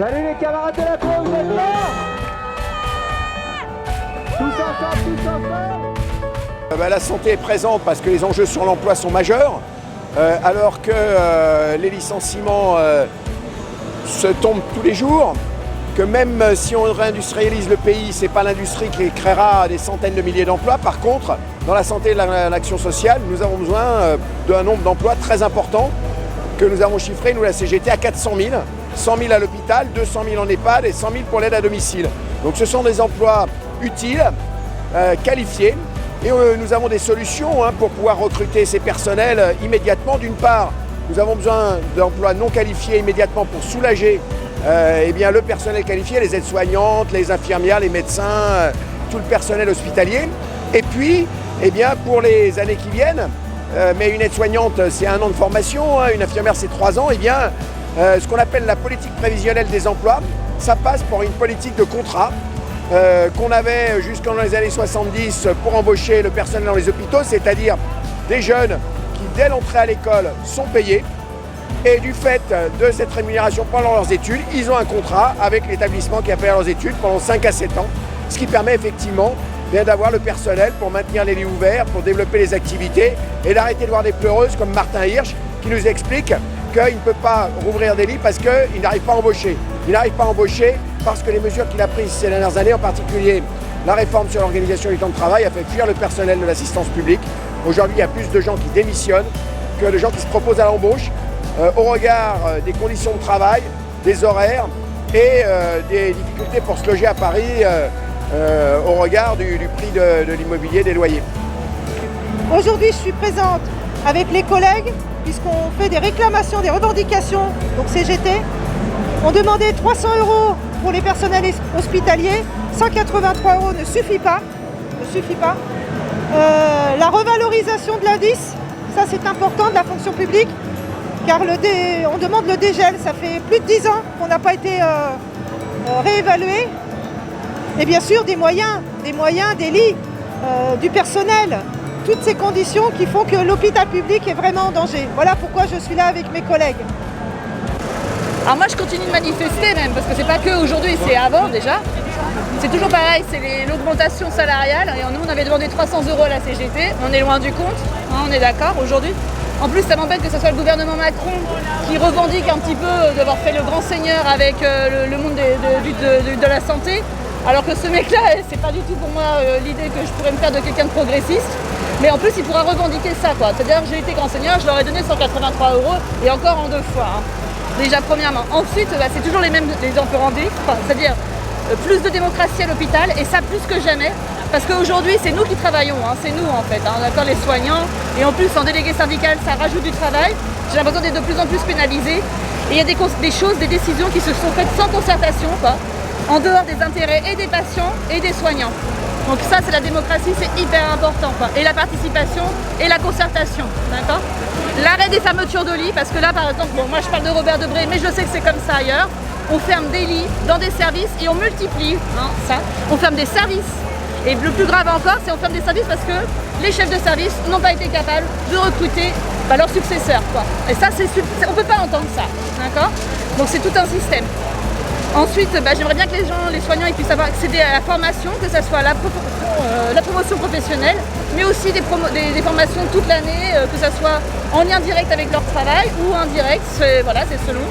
Salut les camarades de la cour, vous êtes là? Tous ensemble. La santé est présente parce que les enjeux sur l'emploi sont majeurs, alors que les licenciements se tombent tous les jours, que même si on réindustrialise le pays, ce n'est pas l'industrie qui créera des centaines de milliers d'emplois. Par contre, dans la santé et l'action sociale, nous avons besoin d'un nombre d'emplois très important que nous avons chiffré, nous la CGT, à 400 000. 100 000 à l'hôpital, 200 000 en EHPAD et 100 000 pour l'aide à domicile. Donc ce sont des emplois utiles, qualifiés, et nous avons des solutions pour pouvoir recruter ces personnels immédiatement. D'une part, nous avons besoin d'emplois non qualifiés immédiatement pour soulager le personnel qualifié, les aides-soignantes, les infirmières, les médecins, tout le personnel hospitalier. Et puis, pour les années qui viennent, mais une aide-soignante, c'est 1 an de formation, une infirmière, c'est 3 ans, ce qu'on appelle la politique prévisionnelle des emplois, ça passe par une politique de contrat qu'on avait jusqu'en les années 70 pour embaucher le personnel dans les hôpitaux, c'est-à-dire des jeunes qui, dès l'entrée à l'école, sont payés. Et du fait de cette rémunération pendant leurs études, ils ont un contrat avec l'établissement qui a payé leurs études pendant 5 à 7 ans, ce qui permet effectivement d'avoir le personnel pour maintenir les lits ouverts, pour développer les activités et d'arrêter de voir des pleureuses comme Martin Hirsch qui nous explique qu'il ne peut pas rouvrir des lits parce qu'il n'arrive pas à embaucher. Il n'arrive pas à embaucher parce que les mesures qu'il a prises ces dernières années, en particulier la réforme sur l'organisation du temps de travail, a fait fuir le personnel de l'assistance publique. Aujourd'hui, il y a plus de gens qui démissionnent que de gens qui se proposent à l'embauche au regard des conditions de travail, des horaires et des difficultés pour se loger à Paris au regard du prix de l'immobilier, des loyers. Aujourd'hui, je suis présente avec les collègues puisqu'on fait des réclamations, des revendications, donc CGT. On demandait 300 € pour les personnels hospitaliers, 183 € ne suffit pas. La revalorisation de l'indice, ça c'est important, de la fonction publique, car on demande le dégel, ça fait plus de 10 ans qu'on n'a pas été réévalué. Et bien sûr des moyens, des lits, du personnel. Toutes ces conditions qui font que l'hôpital public est vraiment en danger. Voilà pourquoi je suis là avec mes collègues. Alors moi je continue de manifester même, parce que c'est pas que aujourd'hui, c'est avant déjà. C'est toujours pareil, c'est l'augmentation salariale. Et nous on avait demandé 300 € à la CGT, on est loin du compte, on est d'accord aujourd'hui. En plus ça m'embête que ce soit le gouvernement Macron qui revendique un petit peu d'avoir fait le grand seigneur avec le monde de la santé. Alors que ce mec-là, c'est pas du tout pour moi l'idée que je pourrais me faire de quelqu'un de progressiste. Mais en plus, il pourra revendiquer ça, quoi. C'est-à-dire que j'ai été grand seigneur, je leur ai donné 183 € et encore en 2 fois. Déjà, premièrement. Ensuite, c'est toujours les emplois rendus, c'est-à-dire plus de démocratie à l'hôpital, et ça plus que jamais. Parce qu'aujourd'hui, c'est nous qui travaillons, c'est nous en fait, d'accord, les soignants. Et en plus, en délégué syndical, ça rajoute du travail. J'ai l'impression d'être de plus en plus pénalisé. Et il y a des choses, des décisions qui se sont faites sans concertation, quoi, en dehors des intérêts et des patients et des soignants. Donc ça, c'est la démocratie, c'est hyper important, quoi. Et la participation et la concertation, d'accord. L'arrêt des fermetures de lits, parce que là, par exemple, bon, moi je parle de Robert Debré, mais je sais que c'est comme ça ailleurs. On ferme des lits dans des services et on multiplie, ça. On ferme des services. Et le plus grave encore, c'est on ferme des services parce que les chefs de service n'ont pas été capables de recruter leurs successeurs, quoi. Et ça, on ne peut pas entendre ça, d'accord. Donc c'est tout un système. Ensuite, j'aimerais bien que les soignants ils puissent avoir accéder à la formation, que ce soit la promotion professionnelle, mais aussi des formations toute l'année, que ce soit en lien direct avec leur travail ou indirect, c'est selon.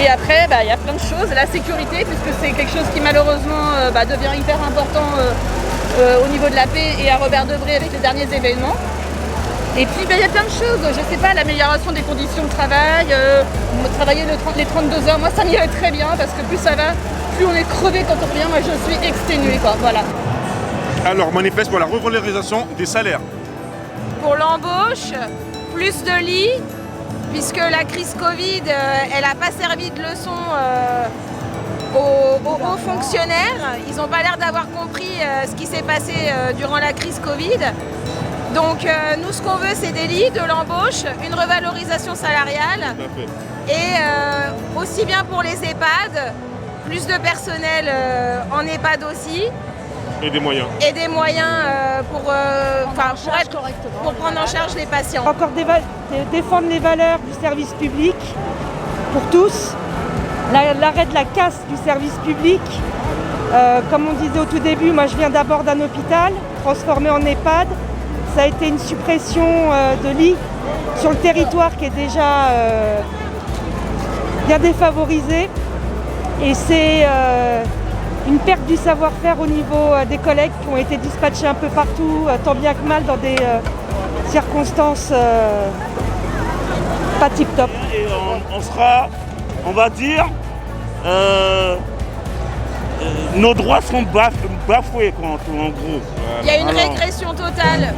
Et après, il y a plein de choses. La sécurité, puisque c'est quelque chose qui malheureusement devient hyper important au niveau de la paix et à Robert Debré avec les derniers événements. Et puis il y a plein de choses, je sais pas, l'amélioration des conditions de travail, travailler les 32 heures, moi ça m'irait très bien parce que plus ça va, plus on est crevé quand on revient, moi je suis exténuée, quoi, voilà. Alors manifeste pour la revalorisation des salaires. Pour l'embauche, plus de lits, puisque la crise Covid, elle n'a pas servi de leçon aux fonctionnaires, ils n'ont pas l'air d'avoir compris ce qui s'est passé durant la crise Covid. Donc nous, ce qu'on veut, c'est des lits, de l'embauche, une revalorisation salariale et aussi bien pour les EHPAD, plus de personnel en EHPAD aussi. Et des moyens. Et des moyens pour prendre en charge les patients. Encore défendre les valeurs du service public pour tous. l'arrêt de la casse du service public. Comme on disait au tout début, moi je viens d'abord d'un hôpital transformé en EHPAD. Ça a été une suppression de lits sur le territoire qui est déjà bien défavorisé. Et c'est une perte du savoir-faire au niveau des collègues qui ont été dispatchés un peu partout, tant bien que mal, dans des circonstances pas tip-top. Et on sera, on va dire, nos droits sont bafoués, quoi, en gros. Il y a une régression totale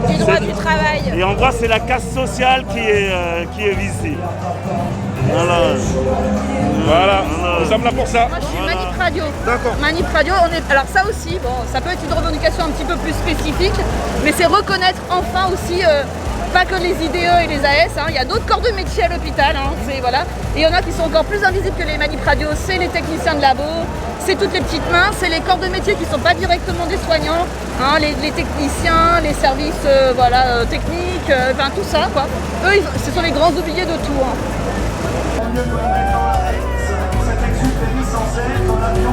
du droit du travail. Et en gros, c'est la casse sociale qui est visée. Voilà, nous sommes là pour ça. Moi je suis Manip Radio. D'accord. Manip Radio, alors ça aussi, bon, ça peut être une revendication un petit peu plus spécifique, mais c'est reconnaître enfin aussi, pas que les IDE et les AS, il y a d'autres corps de métier à l'hôpital, voilà. Et il y en a qui sont encore plus invisibles que les Manip Radio, c'est les techniciens de labo, c'est toutes les petites mains, c'est les corps de métier qui ne sont pas directement des soignants, les techniciens, les services techniques, tout ça, quoi. Eux, ce sont les grands oubliés de tout. Cet exupéry sans cesse dans l'avion